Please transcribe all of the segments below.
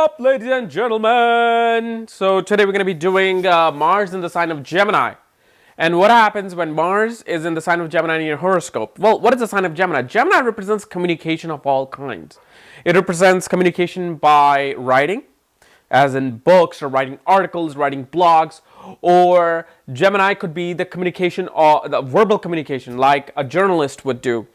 up, ladies and gentlemen? So today we're going to be doing Mars in the sign of Gemini. And what happens when Mars is in the sign of Gemini in your horoscope? Well, what is the sign of Gemini? Gemini represents communication of all kinds. It represents communication by writing, as in books or writing articles, writing blogs, or Gemini could be the communication or the verbal communication like a journalist would do,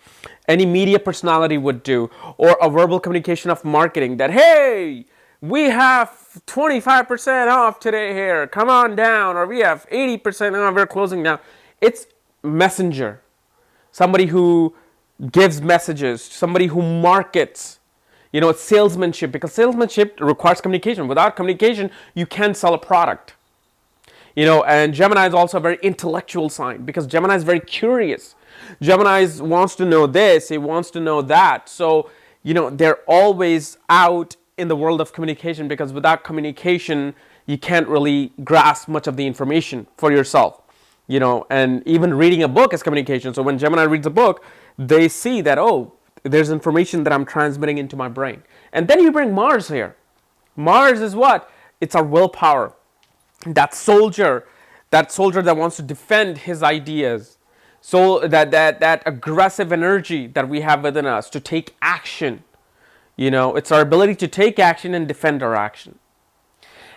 any media personality would do, or a verbal communication of marketing that, hey, we have 25% off today here, come on down, or we have 80% off, we're closing now. It's messenger, somebody who gives messages, somebody who markets. You know, it's salesmanship, because salesmanship requires communication. Without communication, you can't sell a product. You know, and Gemini is also a very intellectual sign, because Gemini is very curious. Gemini wants to know this, he wants to know that. So, you know, they're always out in the world of communication, because without communication, you can't really grasp much of the information for yourself. You know, and even reading a book is communication. So when Gemini reads a book, they see that, oh, there's information that I'm transmitting into my brain. And then you bring Mars here. Mars is what? It's our willpower. That soldier that wants to defend his ideas. So that aggressive energy that we have within us to take action. You know, it's our ability to take action and defend our action.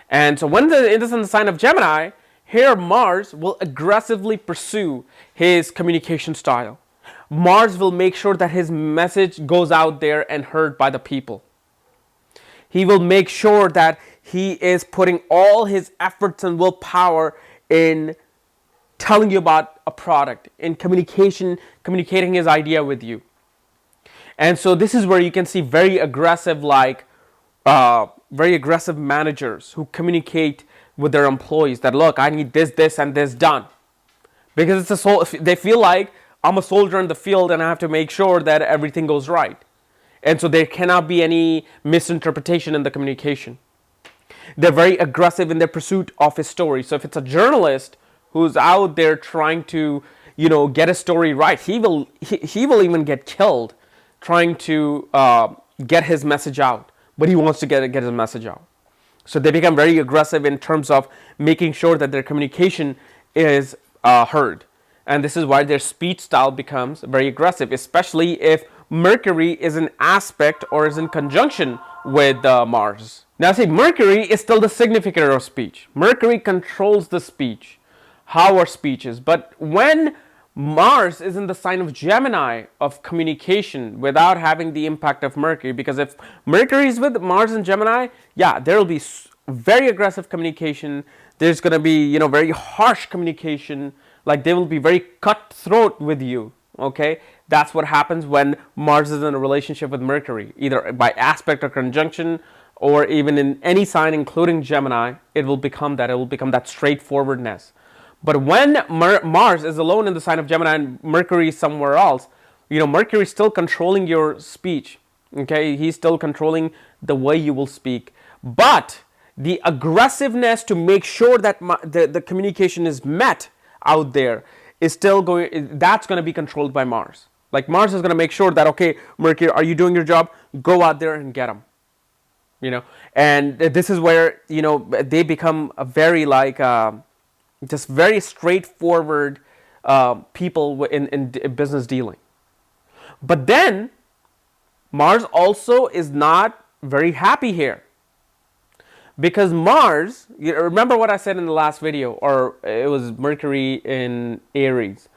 And so when it is in the sign of Gemini, here Mars will aggressively pursue his communication style. Mars will make sure that his message goes out there and heard by the people. He will make sure that he is putting all his efforts and willpower in telling you about a product, in communicating his idea with you. And so this is where you can see very aggressive managers who communicate with their employees that, look, I need this, and this done. Because they feel like I'm a soldier in the field and I have to make sure that everything goes right. And so there cannot be any misinterpretation in the communication. They're very aggressive in their pursuit of his story. So if it's a journalist who's out there trying to, you know, get a story right, he will even get killed trying to get his message out. But he wants to get his message out. So they become very aggressive in terms of making sure that their communication is heard. And this is why their speech style becomes very aggressive, especially if Mercury is in aspect or is in conjunction with Mars. Now see, Mercury is still the significator of speech. Mercury controls the speech, how our speech is. But when Mars is in the sign of Gemini of communication without having the impact of Mercury, because if Mercury is with Mars and Gemini, yeah, there will be very aggressive communication. There's going to be, you know, very harsh communication. Like they will be very cutthroat with you, okay? That's what happens when Mars is in a relationship with Mercury, either by aspect or conjunction, or even in any sign, including Gemini, it will become that straightforwardness. But when Mars is alone in the sign of Gemini and Mercury is somewhere else, you know, Mercury is still controlling your speech, okay? He's still controlling the way you will speak. But the aggressiveness to make sure that the communication is met out there is still that's going to be controlled by Mars. Like Mars is going to make sure that, okay, Mercury, are you doing your job? Go out there and get them. You know, and this is where, you know, they become a very just very straightforward people in business dealing. But then Mars also is not very happy here. Because Mars, you remember what I said in the last video, or it was Mercury in Aries,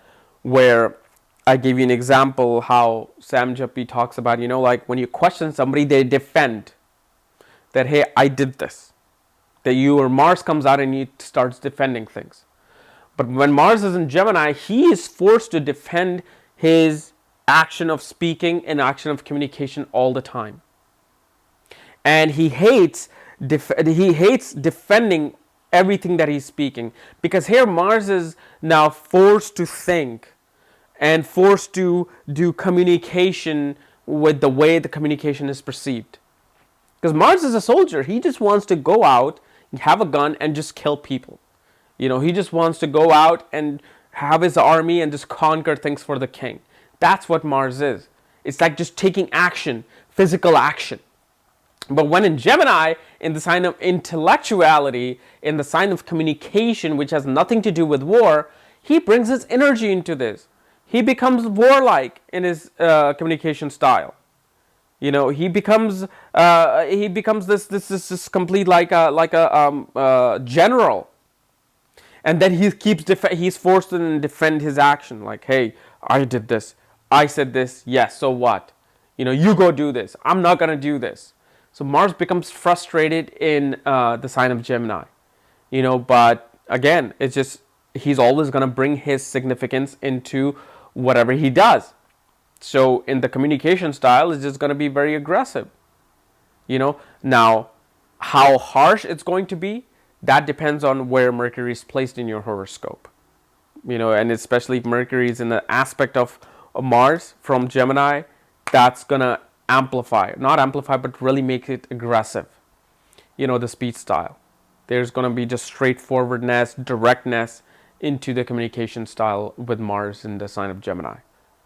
where I gave you an example how Sam Jappi talks about, you know, like when you question somebody, they defend that, hey, I did this. That or Mars comes out and he starts defending things. But when Mars is in Gemini, he is forced to defend his action of speaking and action of communication all the time. And he hates defending everything that he's speaking, because here Mars is now forced to think and forced to do communication with the way the communication is perceived. Because Mars is a soldier. He just wants to go out, have a gun, and just kill people. You know, he just wants to go out and have his army and just conquer things for the king. That's what Mars is. It's like just taking action, physical action. But when in Gemini, in the sign of intellectuality, in the sign of communication, which has nothing to do with war, he brings his energy into this. He becomes warlike in his communication style. You know, he becomes this complete like a general, and then he's forced to defend his action. Like, hey, I did this, I said this, yes, so what? You know, you go do this. I'm not gonna do this. So Mars becomes frustrated in the sign of Gemini. You know, but again, it's just he's always gonna bring his significance into whatever he does. So in the communication style, it's just going to be very aggressive. You know, now how harsh it's going to be, that depends on where Mercury is placed in your horoscope. You know, and especially if Mercury is in the aspect of Mars from Gemini, that's going to not amplify, but really make it aggressive. You know, the speech style. There's going to be just straightforwardness, directness into the communication style with Mars in the sign of Gemini.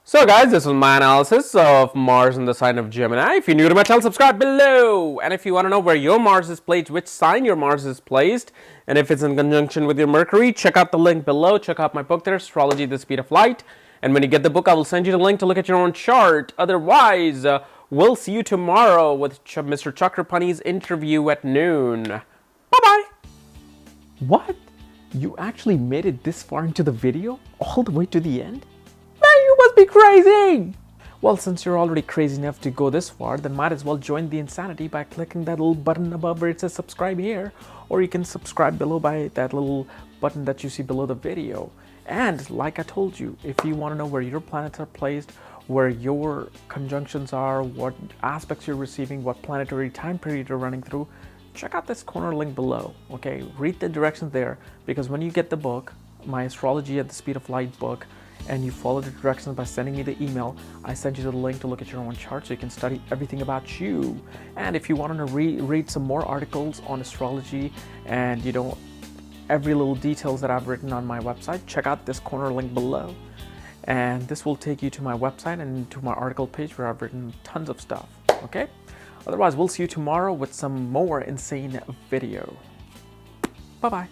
So guys, this was my analysis of Mars in the sign of Gemini. If you're new to my channel, subscribe below. And if you want to know where your Mars is placed, which sign your Mars is placed, and if it's in conjunction with your Mercury, check out the link below. Check out my book there, Astrology, the Speed of Light. And when you get the book, I will send you the link to look at your own chart. Otherwise, we'll see you tomorrow with Mr. Chakrapani's interview at noon. Bye-bye. What? You actually made it this far into the video? All the way to the end? You must be crazy! Well, since you're already crazy enough to go this far, then might as well join the insanity by clicking that little button above where it says subscribe here, or you can subscribe below by that little button that you see below the video. And like I told you, if you want to know where your planets are placed, where your conjunctions are, what aspects you're receiving, what planetary time period you're running through, check out this corner link below, okay? Read the directions there, because when you get the book, my Astrology at the Speed of Light book, and you follow the directions by sending me the email, I send you the link to look at your own chart so you can study everything about you. And if you want to read some more articles on astrology and you know every little details that I've written on my website, check out this corner link below. And this will take you to my website and to my article page where I've written tons of stuff, okay? Otherwise, we'll see you tomorrow with some more insane video. Bye-bye.